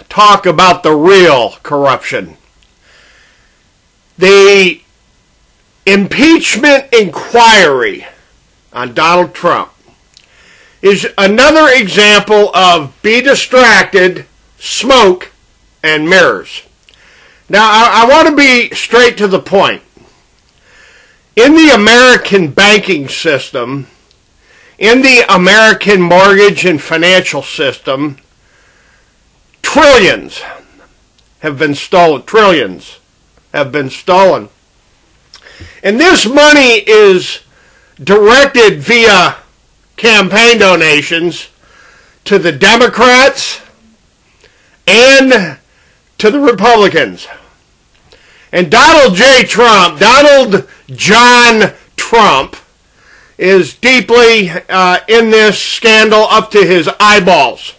talk about the real corruption. The impeachment inquiry on Donald Trump is another example of be distracted, smoke, and mirrors. Now, I want to be straight to the point. In the American banking system, in the American mortgage and financial system, trillions have been stolen. Trillions have been stolen. And this money is directed via campaign donations to the Democrats and to the Republicans. And Donald John Trump, is deeply in this scandal up to his eyeballs.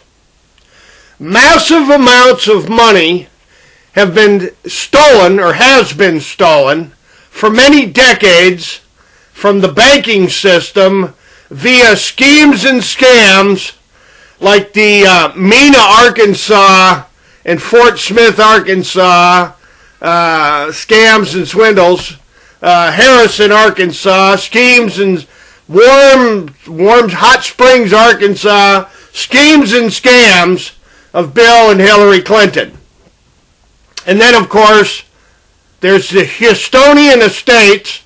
Massive amounts of money have been stolen, or has been stolen, for many decades from the banking system via schemes and scams like the Mena, Arkansas and Fort Smith, Arkansas scams and swindles, Harrison, Arkansas, schemes and Warm Hot Springs, Arkansas, schemes and scams of Bill and Hillary Clinton. And then, of course, there's the Houstonian Estates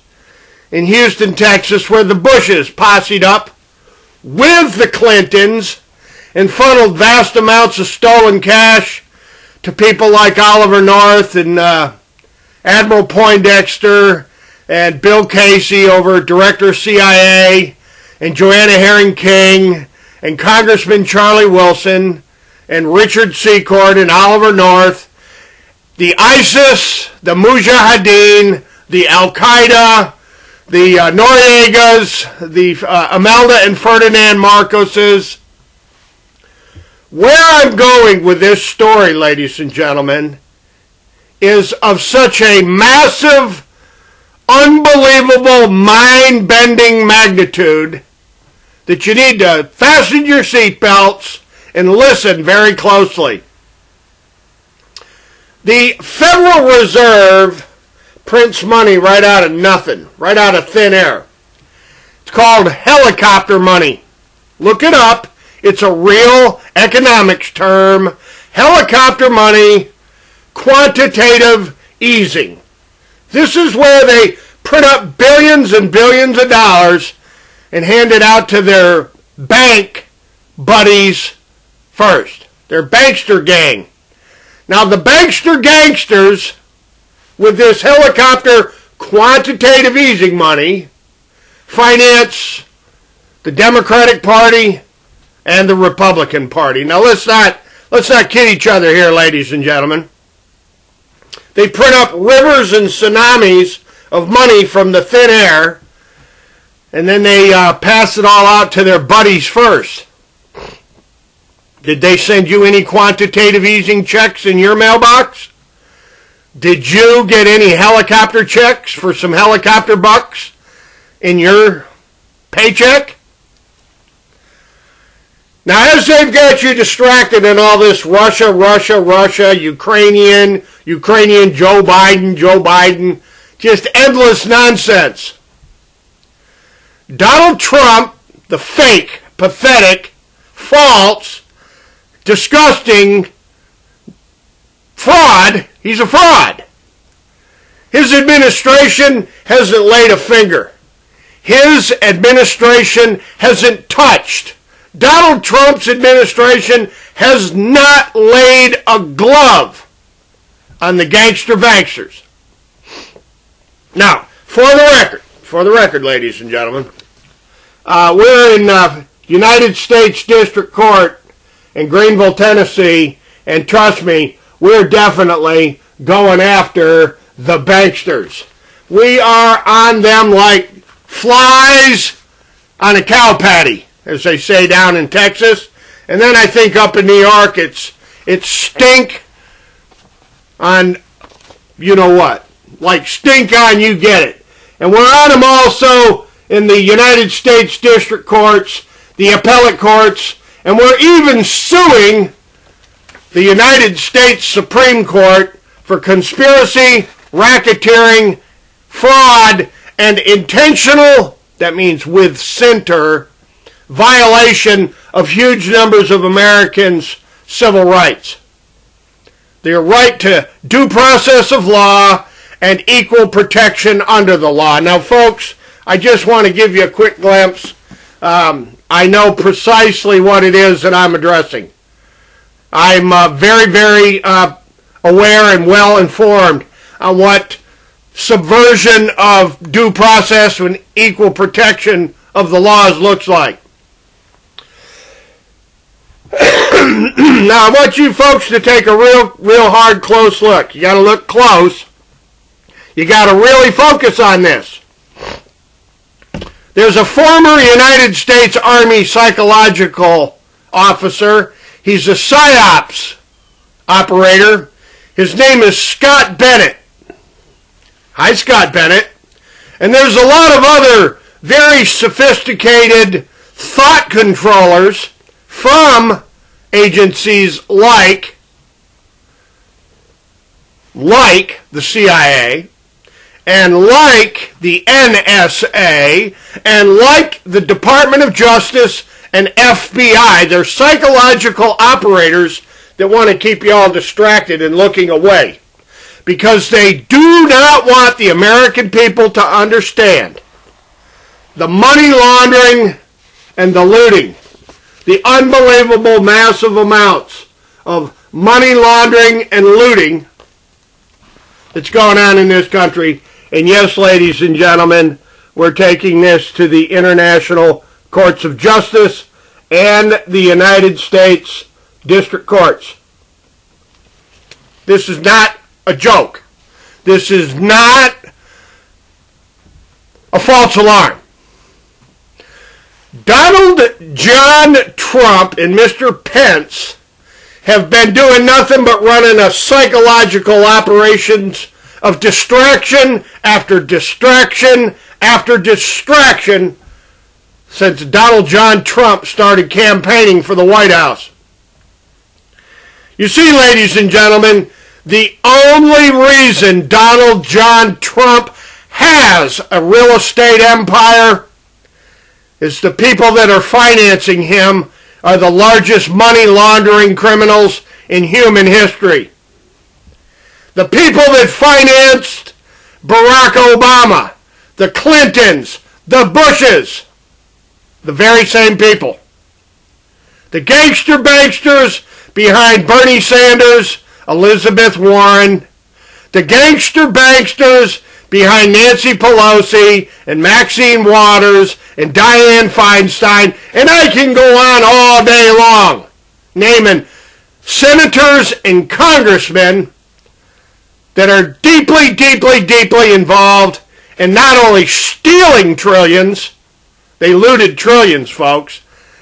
in Houston, Texas, where the Bushes possed up with the Clintons and funneled vast amounts of stolen cash to people like Oliver North and Admiral Poindexter and Bill Casey over Director CIA and Joanna Herring King and Congressman Charlie Wilson and Richard Secord and Oliver North, the ISIS, the Mujahideen, the Al-Qaeda, the Noriegas, the Imelda and Ferdinand Marcoses. Where I'm going with this story, ladies and gentlemen, is of such a massive, unbelievable, mind-bending magnitude that you need to fasten your seatbelts and listen very closely. The Federal Reserve prints money right out of nothing, right out of thin air. It's called helicopter money. Look it up. It's a real economics term. Helicopter money, quantitative easing. This is where they print up billions and billions of dollars and hand it out to their bank buddies first. Their bankster gang. Now the bankster gangsters, with this helicopter quantitative easing money, finance the Democratic Party and the Republican Party. Now let's not kid each other here, ladies and gentlemen. They print up rivers and tsunamis of money from the thin air, and then they pass it all out to their buddies first. Did they send you any quantitative easing checks in your mailbox? Did you get any helicopter checks for some helicopter bucks in your paycheck? Now, as they've got you distracted in all this Russia, Ukrainian, Joe Biden, just endless nonsense. Donald Trump, the fake, pathetic, false, disgusting fraud, he's a fraud. His administration hasn't laid a finger. His administration hasn't touched. Donald Trump's administration has not laid a glove on the gangster banksters. Now, for the record, ladies and gentlemen, we're in United States District Court in Greenville, Tennessee, and trust me, we're definitely going after the banksters. We are on them like flies on a cow patty, as they say down in Texas. And then I think up in New York, it's stink on, you know what, like stink on you get it. And we're on them also in the United States District Courts, the appellate courts, and we're even suing the United States Supreme Court for conspiracy, racketeering, fraud, and intentional, that means with center, violation of huge numbers of Americans' civil rights. Their right to due process of law and equal protection under the law. Now, folks, I just want to give you a quick glimpse. I know precisely what it is that I'm addressing. I'm very, very aware and well informed on what subversion of due process and equal protection of the laws looks like. Now, I want you folks to take a real hard, close look. You got to look close. You got to really focus on this. There's a former United States Army psychological officer. He's a PSYOPs operator. His name is Scott Bennett. Hi, Scott Bennett. And there's a lot of other very sophisticated thought controllers from agencies like the CIA, and like the NSA, and like the Department of Justice and FBI. They're psychological operators that want to keep you all distracted and looking away, because they do not want the American people to understand the money laundering and the looting, the unbelievable massive amounts of money laundering and looting that's going on in this country. And yes, ladies and gentlemen, we're taking this to the international courts of justice and the United States district courts. This is not a joke. This is not a false alarm. Donald John Trump and Mr. Pence have been doing nothing but running a psychological operations of distraction after distraction after distraction since Donald John Trump started campaigning for the White House. You see, ladies and gentlemen, the only reason Donald John Trump has a real estate empire is the people that are financing him are the largest money laundering criminals in human history. The people that financed Barack Obama, the Clintons, the Bushes, the very same people. The gangster banksters behind Bernie Sanders, Elizabeth Warren, the gangster banksters behind Nancy Pelosi and Maxine Waters and Dianne Feinstein, and I can go on all day long naming senators and congressmen that are deeply, deeply, deeply involved in not only stealing trillions, they looted trillions, folks.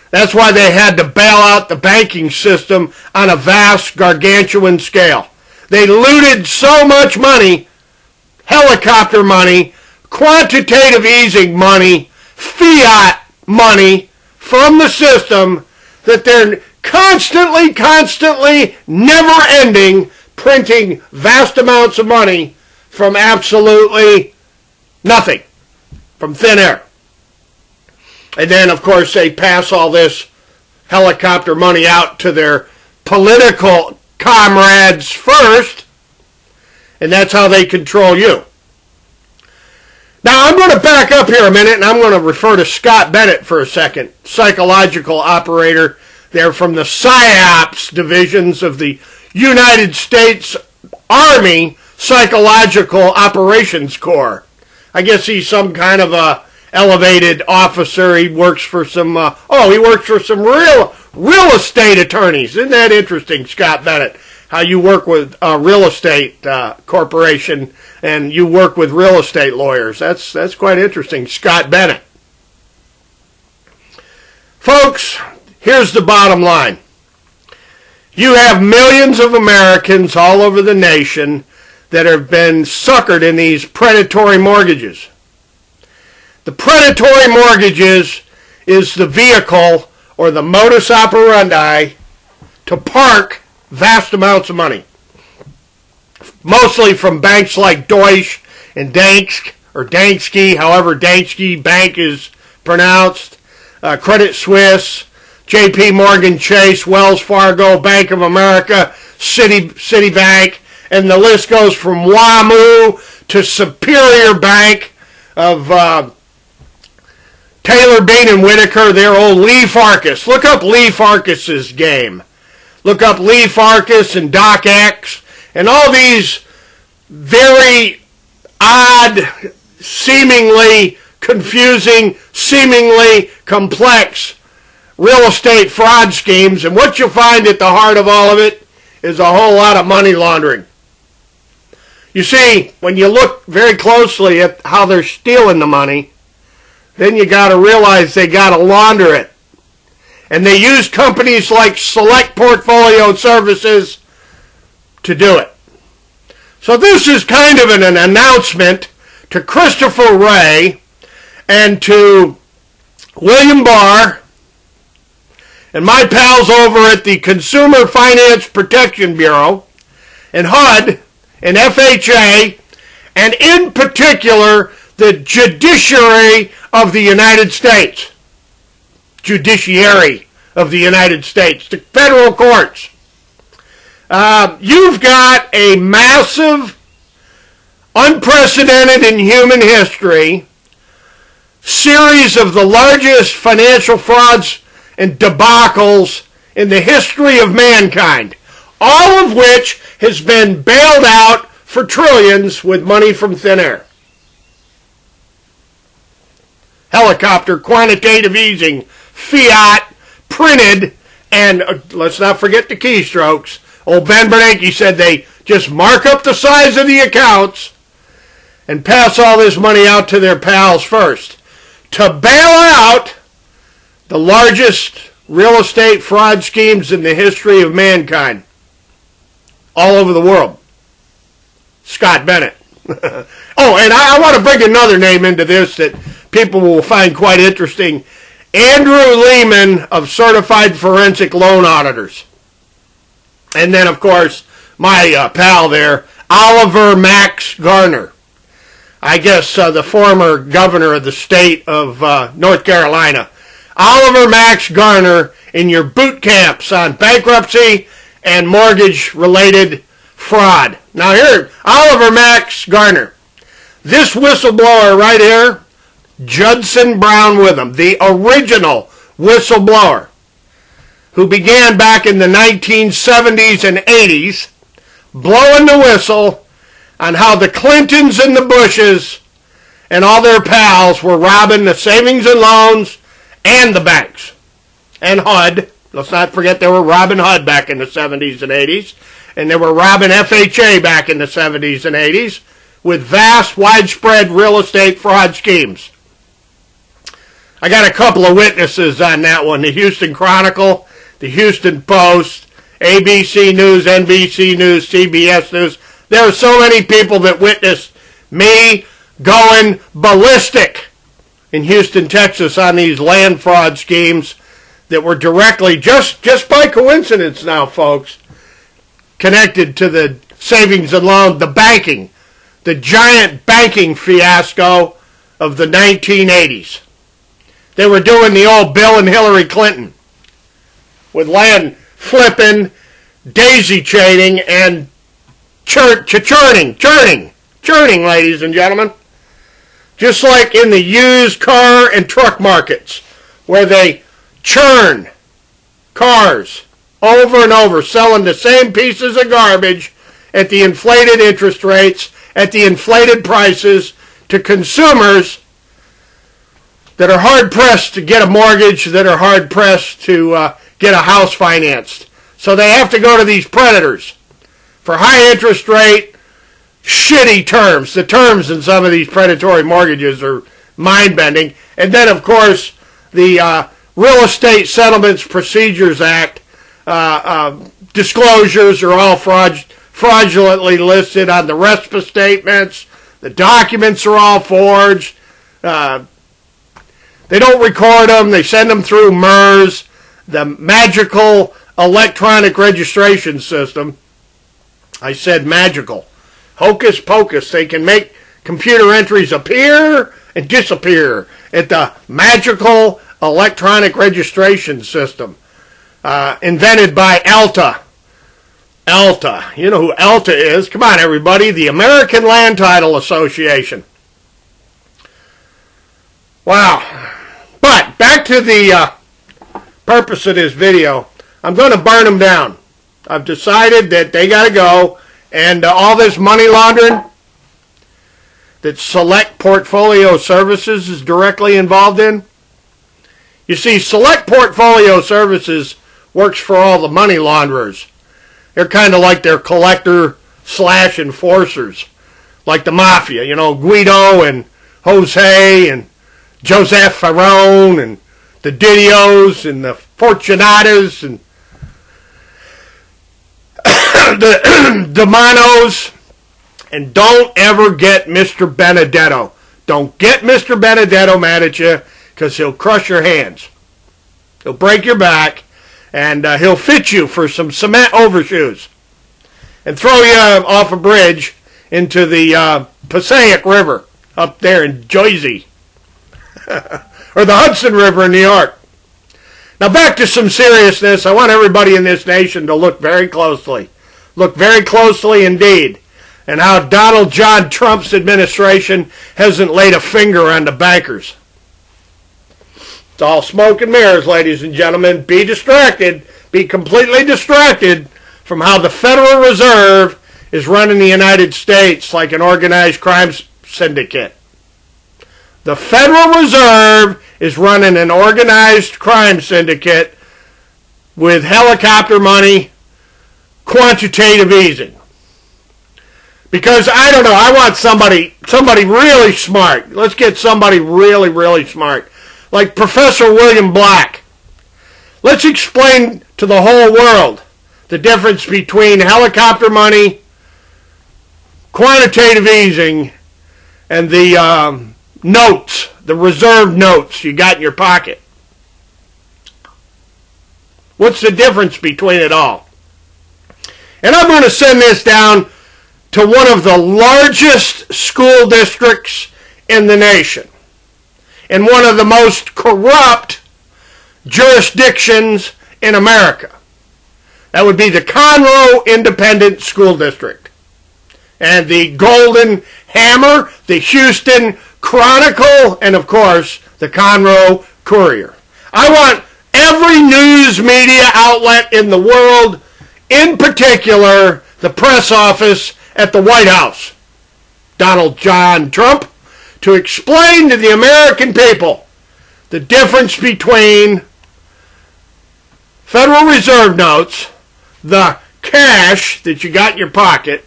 That's why they had to bail out the banking system on a vast, gargantuan scale. They looted so much money, helicopter money, quantitative easing money, fiat money from the system, that they're constantly, never-ending, printing vast amounts of money from absolutely nothing, from thin air. And then, of course, they pass all this helicopter money out to their political comrades first, and that's how they control you. Now, I'm going to back up here a minute, and I'm going to refer to Scott Bennett for a second, psychological operator there from the PSYOPs divisions of the United States Army Psychological Operations Corps. I guess he's some kind of a elevated officer. He works for some, real estate attorneys. Isn't that interesting, Scott Bennett? How you work with a real estate corporation and you work with real estate lawyers. That's quite interesting, Scott Bennett. Folks, here's the bottom line. You have millions of Americans all over the nation that have been suckered in these predatory mortgages. The predatory mortgages is the vehicle or the modus operandi to park vast amounts of money, mostly from banks like Deutsche and Danske, or Danske, however Danske Bank is pronounced, Credit Suisse, J.P. Morgan Chase, Wells Fargo, Bank of America, Citibank, and the list goes from WAMU to Superior Bank of Taylor, Bean, and Whitaker, their old Lee Farkas. Look up Lee Farkas's game. Look up Lee Farkas and Doc X and all these very odd, seemingly confusing, seemingly complex real estate fraud schemes. And what you'll find at the heart of all of it is a whole lot of money laundering. You see, when you look very closely at how they're stealing the money, then you got to realize they got to launder it. And they use companies like Select Portfolio Services to do it. So this is kind of an announcement to Christopher Wray and to William Barr and my pals over at the Consumer Finance Protection Bureau and HUD and FHA, and in particular the Judiciary of the United States. Judiciary of the United States, the federal courts. You've got a massive, unprecedented in human history series of the largest financial frauds and debacles in the history of mankind, all of which has been bailed out for trillions with money from thin air. Helicopter, quantitative easing, fiat, printed, and let's not forget the keystrokes. Old Ben Bernanke said they just mark up the size of the accounts and pass all this money out to their pals first to bail out the largest real estate fraud schemes in the history of mankind all over the world. Scott Bennett. Oh, and I want to bring another name into this that people will find quite interesting. Andrew Lehman of Certified Forensic Loan Auditors. And then, of course, my pal there, Oliver Max Garner. I guess the former governor of the state of North Carolina. Oliver Max Garner in your boot camps on bankruptcy and mortgage-related fraud. Now here, Oliver Max Garner. This whistleblower right here, Judson Brown Witham, the original whistleblower, who began back in the 1970s and 80s, blowing the whistle on how the Clintons and the Bushes and all their pals were robbing the savings and loans and the banks. And HUD, let's not forget they were robbing HUD back in the 70s and 80s, and they were robbing FHA back in the 70s and 80s with vast, widespread real estate fraud schemes. I got a couple of witnesses on that one. The Houston Chronicle, the Houston Post, ABC News, NBC News, CBS News. There are so many people that witnessed me going ballistic in Houston, Texas on these land fraud schemes that were directly, just by coincidence now, folks, connected to the savings and loan, the banking, the giant banking fiasco of the 1980s. They were doing the old Bill and Hillary Clinton with land flipping, daisy chaining, and churning, ladies and gentlemen. Just like in the used car and truck markets, where they churn cars over and over, selling the same pieces of garbage at the inflated interest rates, at the inflated prices to consumers that are hard-pressed to get a mortgage, that are hard-pressed to get a house financed. So they have to go to these predators for high interest rate, shitty terms. The terms in some of these predatory mortgages are mind-bending. And then, of course, the Real Estate Settlements Procedures Act disclosures are all fraudulently listed on the RESPA statements. The documents are all forged. They don't record them. They send them through MERS, the magical electronic registration system. I said magical. Hocus pocus. They can make computer entries appear and disappear at the magical electronic registration system invented by Alta. Alta. You know who Alta is. Come on, everybody. The American Land Title Association. Wow. But back to the purpose of this video. I'm going to burn them down. I've decided that they got to go, and all this money laundering that Select Portfolio Services is directly involved in. You see, Select Portfolio Services works for all the money launderers. They're kind of like their collector / enforcers, like the mafia, you know, Guido and Jose and Joseph Farone and the Didios and the Fortunatas and the Manos. And don't ever get Mr. Benedetto. Don't get Mr. Benedetto mad at you, because he'll crush your hands. He'll break your back, and he'll fit you for some cement overshoes and throw you off a bridge into the Passaic River up there in Jersey or the Hudson River in New York. Now back to some seriousness. I want everybody in this nation to look very closely. Look very closely indeed, and how Donald John Trump's administration hasn't laid a finger on the bankers. It's all smoke and mirrors, ladies and gentlemen. Be distracted. Be completely distracted from how the Federal Reserve is running the United States like an organized crime syndicate. The Federal Reserve is running an organized crime syndicate with helicopter money, quantitative easing. Because, I don't know, I want somebody really smart. Let's get somebody really, really smart. Like Professor William Black. Let's explain to the whole world the difference between helicopter money, quantitative easing, and the notes, the reserve notes you got in your pocket. What's the difference between it all? And I'm going to send this down to one of the largest school districts in the nation, and one of the most corrupt jurisdictions in America. That would be the Conroe Independent School District. And the Golden Hammer, the Houston Chronicle, and of course, the Conroe Courier. I want every news media outlet in the world, in particular, the press office at the White House, Donald John Trump, to explain to the American people the difference between Federal Reserve notes, the cash that you got in your pocket,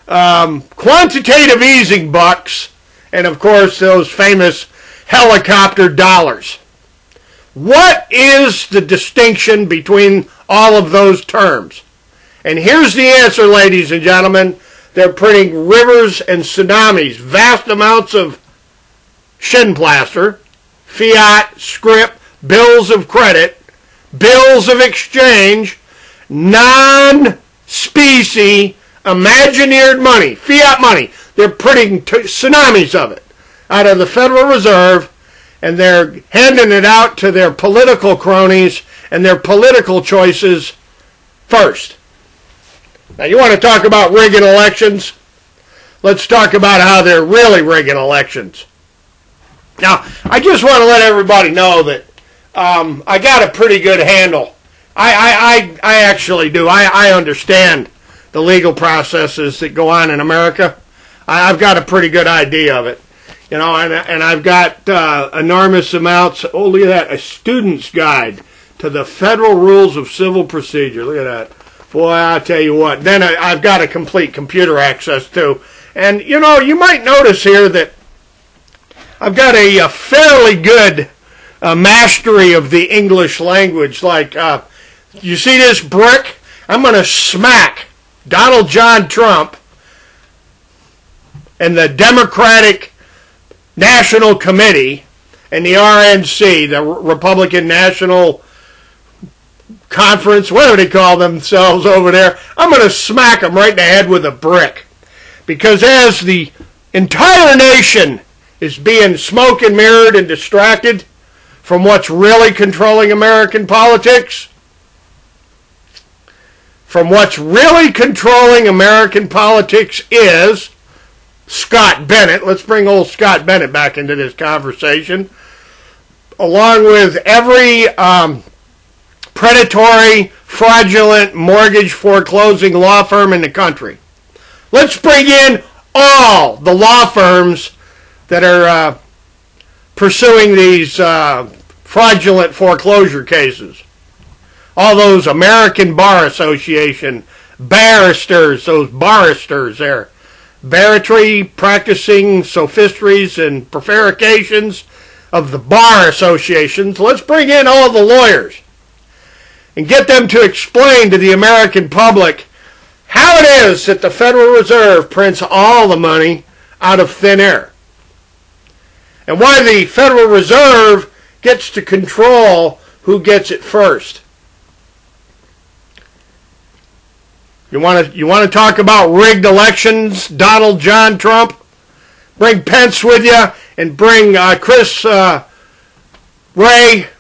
quantitative easing bucks, and of course those famous helicopter dollars. What is the distinction between all of those terms? And here's the answer, ladies and gentlemen. They're printing rivers and tsunamis, vast amounts of shin plaster, fiat, scrip, bills of credit, bills of exchange, non-specie, imagineered money, fiat money. They're printing tsunamis of it out of the Federal Reserve, and they're handing it out to their political cronies and their political choices first. Now, you want to talk about rigging elections? Let's talk about how they're really rigging elections. Now, I just want to let everybody know that I got a pretty good handle. I actually do. I understand the legal processes that go on in America. I've got a pretty good idea of it. You know, and I've got enormous amounts. Oh, look at that. A student's guide to the Federal Rules of Civil Procedure. Look at that. Boy, I'll tell you what. Then I've got a complete computer access, too. And, you know, you might notice here that I've got a fairly good mastery of the English language. Like, you see this brick? I'm going to smack Donald John Trump and the Democratic National Committee and the RNC, the Republican National conference, whatever they call themselves over there, I'm going to smack them right in the head with a brick. Because as the entire nation is being smoke and mirrored and distracted from what's really controlling American politics, is Scott Bennett. Let's bring old Scott Bennett back into this conversation, along with every predatory, fraudulent, mortgage foreclosing law firm in the country. Let's bring in all the law firms that are pursuing these fraudulent foreclosure cases. All those American Bar Association barristers, those barristers there, barratry, practicing sophistries and prevarications of the bar associations. Let's bring in all the lawyers and get them to explain to the American public how it is that the Federal Reserve prints all the money out of thin air, and why the Federal Reserve gets to control who gets it first. You want to talk about rigged elections, Donald John Trump? Bring Pence with you, and bring Chris Wray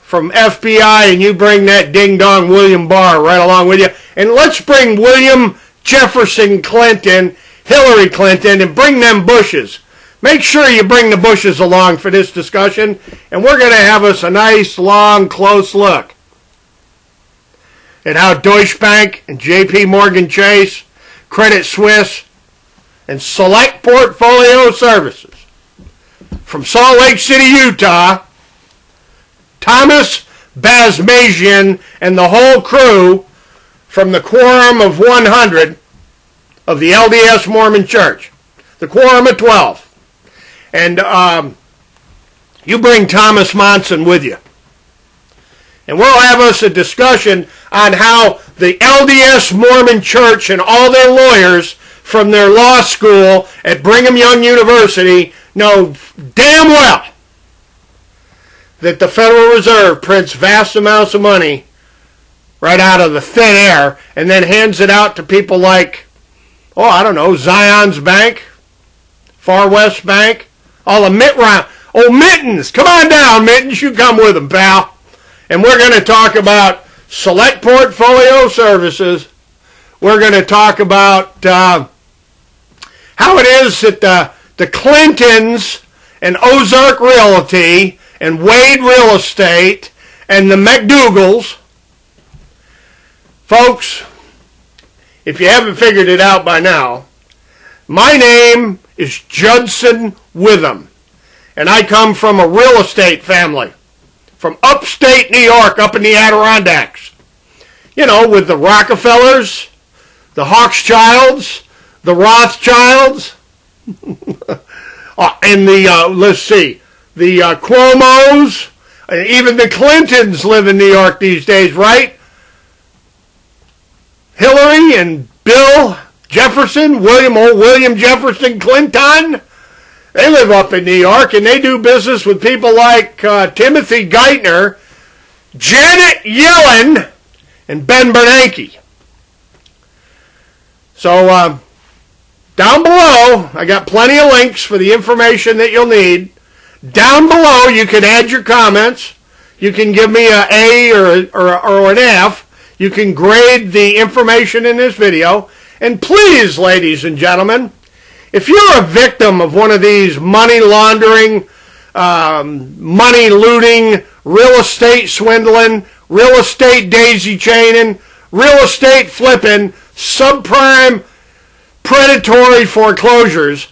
from FBI, and you bring that ding-dong William Barr right along with you. And let's bring William Jefferson Clinton, Hillary Clinton, and bring them Bushes. Make sure you bring the Bushes along for this discussion, and we're going to have us a nice, long, close look at how Deutsche Bank and J.P. Morgan Chase, Credit Suisse, and Select Portfolio Services from Salt Lake City, Utah, Thomas Basmajian and the whole crew from the Quorum of 100 of the LDS Mormon Church, the Quorum of 12. And you bring Thomas Monson with you. And we'll have us a discussion on how the LDS Mormon Church and all their lawyers from their law school at Brigham Young University know damn well that the Federal Reserve prints vast amounts of money right out of the thin air and then hands it out to people like, Zion's Bank, Far West Bank, all the Mittens. Come on down, Mittens. You come with them, pal. And we're going to talk about Select Portfolio Services. We're going to talk about how it is that the Clintons and Ozark Realty and Wade Real Estate and the McDougals. Folks, if you haven't figured it out by now, my name is Judson Witham, and I come from a real estate family from upstate New York, up in the Adirondacks. With the Rockefellers, the Hawkschilds, the Rothschilds, and the Cuomos, even the Clintons live in New York these days, right? Hillary and Bill Jefferson, William Jefferson Clinton, they live up in New York, and they do business with people like Timothy Geithner, Janet Yellen, and Ben Bernanke. So down below, I got plenty of links for the information that you'll need. Down below, you can add your comments. You can give me an A or an F. You can grade the information in this video. And please, ladies and gentlemen, if you're a victim of one of these money laundering, money looting, real estate swindling, real estate daisy chaining, real estate flipping, subprime predatory foreclosures,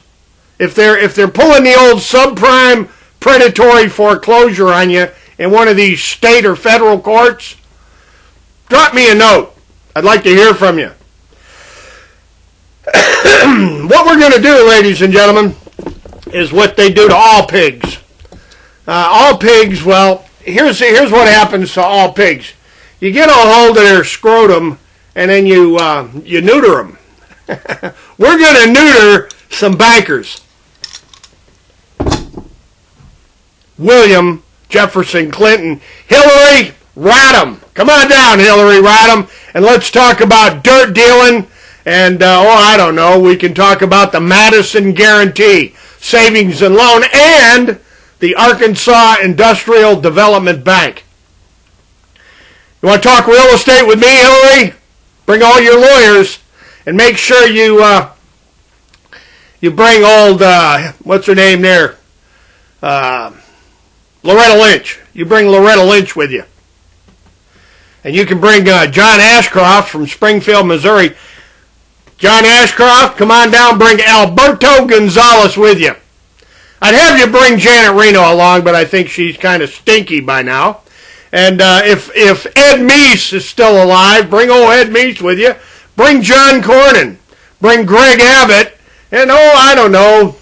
if they're pulling the old subprime predatory foreclosure on you in one of these state or federal courts, drop me a note. I'd like to hear from you. What we're going to do, ladies and gentlemen, is what they do to all pigs. All pigs, well, here's what happens to all pigs. You get a hold of their scrotum, and then you neuter them. We're going to neuter some bankers. William Jefferson Clinton, Hillary, Rodham. Come on down, Hillary Rodham, and let's talk about dirt dealing. And, I don't know, we can talk about the Madison Guarantee Savings and Loan and the Arkansas Industrial Development Bank. You want to talk real estate with me, Hillary? Bring all your lawyers and make sure you bring old, what's her name there? Loretta Lynch. You bring Loretta Lynch with you. And you can bring John Ashcroft from Springfield, Missouri. John Ashcroft, come on down, bring Alberto Gonzalez with you. I'd have you bring Janet Reno along, but I think she's kind of stinky by now. And if Ed Meese is still alive, bring old Ed Meese with you. Bring John Cornyn. Bring Greg Abbott. And, I don't know.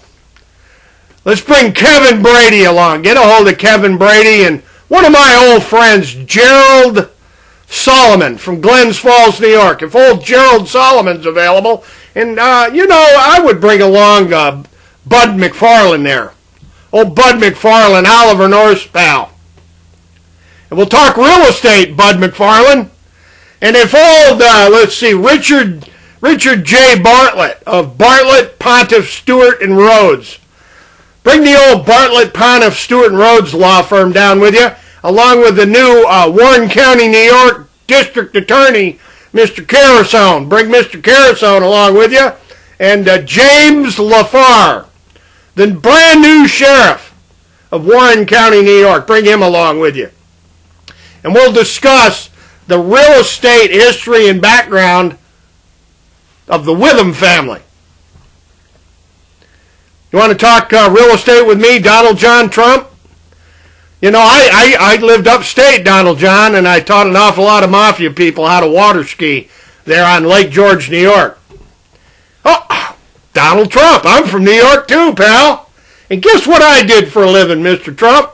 Let's bring Kevin Brady along. Get a hold of Kevin Brady and one of my old friends, Gerald Solomon from Glens Falls, New York. If old Gerald Solomon's available, and, I would bring along Bud McFarlane there. Old Bud McFarlane, Oliver North's pal. And we'll talk real estate, Bud McFarlane. And if old, Richard J. Bartlett of Bartlett, Pontiff, Stewart, and Rhodes. Bring the old Bartlett, Pontiff, Stewart, and Rhodes law firm down with you, along with the new Warren County, New York District Attorney, Mr. Carasone. Bring Mr. Carasone along with you. And James LaFar, the brand new sheriff of Warren County, New York. Bring him along with you. And we'll discuss the real estate history and background of the Witham family. You want to talk real estate with me, Donald John Trump? I lived upstate, Donald John, and I taught an awful lot of mafia people how to water ski there on Lake George, New York. Oh, Donald Trump, I'm from New York too, pal. And guess what I did for a living, Mr. Trump?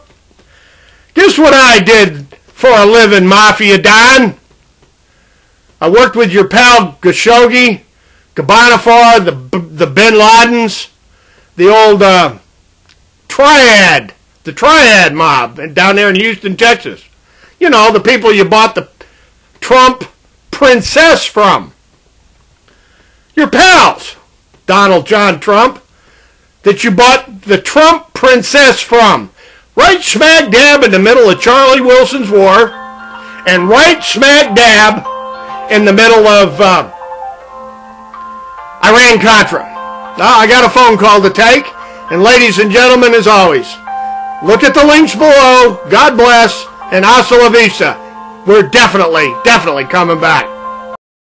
Guess what I did for a living, Mafia Don? I worked with your pal Khashoggi, Gabanafar, the Bin Ladens, the old Triad, the Triad mob down there in Houston, Texas. The people you bought the Trump princess from. Your pals, Donald John Trump, that you bought the Trump princess from. Right smack dab in the middle of Charlie Wilson's war, and right smack dab in the middle of Iran-Contra. Now, I got a phone call to take, and ladies and gentlemen, as always, look at the links below. God bless, and hasta la vista. We're definitely coming back.